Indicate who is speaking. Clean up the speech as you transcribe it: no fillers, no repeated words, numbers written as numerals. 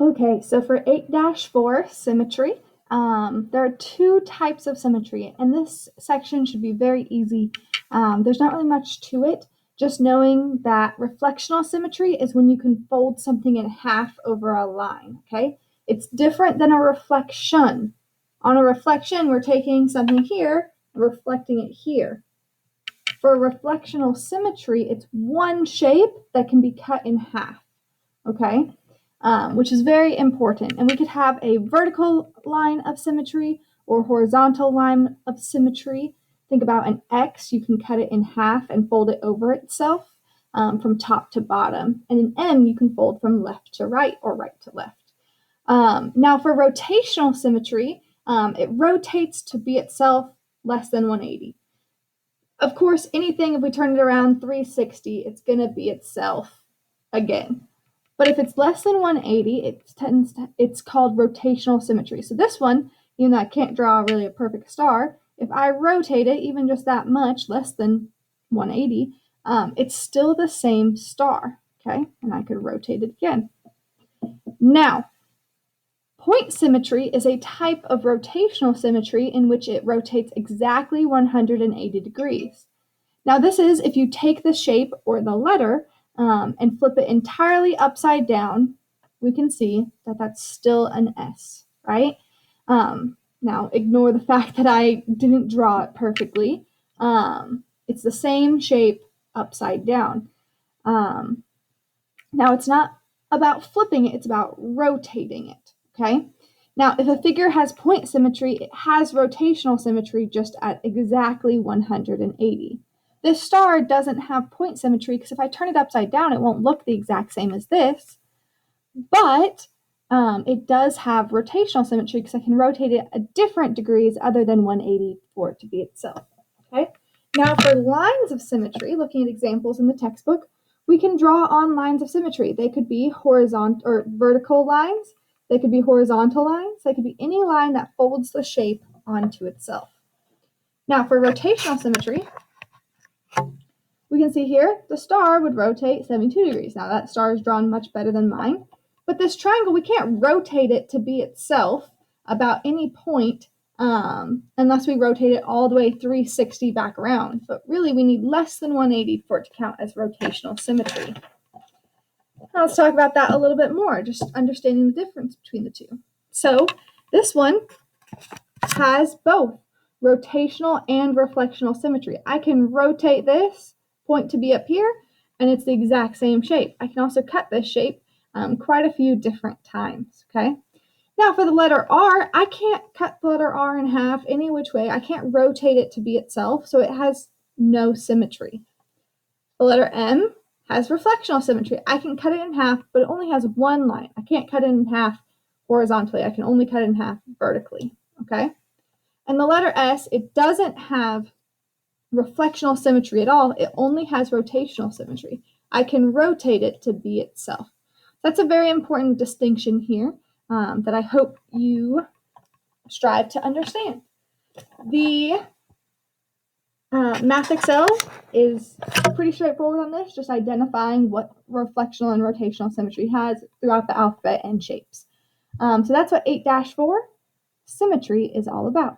Speaker 1: Okay, so for 8-4 symmetry, there are two types of symmetry, and this section should be very easy. There's not really much to it, just knowing that reflectional symmetry is when you can fold something in half over a line, okay? It's different than a reflection. On a reflection, we're taking something here, reflecting it here. For reflectional symmetry, it's one shape that can be cut in half, okay? Which is very important. And we could have a vertical line of symmetry or horizontal line of symmetry. Think about an X. You can cut it in half and fold it over itself from top to bottom. And an M, you can fold from left to right or right to left. Now for rotational symmetry, it rotates to be itself less than 180. Of course, anything, if we turn it around 360, it's going to be itself again. But if it's less than 180, it's called rotational symmetry. So this one, even though I can't draw really a perfect star, if I rotate it even just that much, less than 180, it's still the same star, okay? And I could rotate it again. Now, point symmetry is a type of rotational symmetry in which it rotates exactly 180 degrees. Now, this is if you take the shape or the letter and flip it entirely upside down, we can see that that's still an S, right? Now, ignore the fact that I didn't draw it perfectly. It's the same shape upside down. Now, it's not about flipping it, it's about rotating it, okay? Now, if a figure has point symmetry, it has rotational symmetry just at exactly 180. This star doesn't have point symmetry because if I turn it upside down, it won't look the exact same as this. But it does have rotational symmetry because I can rotate it at different degrees other than 180 for it to be itself. Okay. Now for lines of symmetry, looking at examples in the textbook, we can draw on lines of symmetry. They could be horizontal or vertical lines. They could be horizontal lines. They could be any line that folds the shape onto itself. Now for rotational symmetry, we can see here the star would rotate 72 degrees. Now that star is drawn much better than mine. But this triangle, we can't rotate it to be itself about any point unless we rotate it all the way 360 back around. But really, we need less than 180 for it to count as rotational symmetry. Now let's talk about that a little bit more, just understanding the difference between the two. So this one has both rotational and reflectional symmetry. I can rotate this point to be up here, and it's the exact same shape. I can also cut this shape quite a few different times, okay? Now for the letter R, I can't cut the letter R in half any which way. I can't rotate it to be itself, so it has no symmetry. The letter M has reflectional symmetry. I can cut it in half, but it only has one line. I can't cut it in half horizontally. I can only cut it in half vertically, okay? And the letter S, it doesn't have reflectional symmetry at all. It only has rotational symmetry. I can rotate it to be itself. That's a very important distinction here that I hope you strive to understand. The Math Excel is pretty straightforward on this, just identifying what reflectional and rotational symmetry has throughout the alphabet and shapes. So that's what 8-4 symmetry is all about.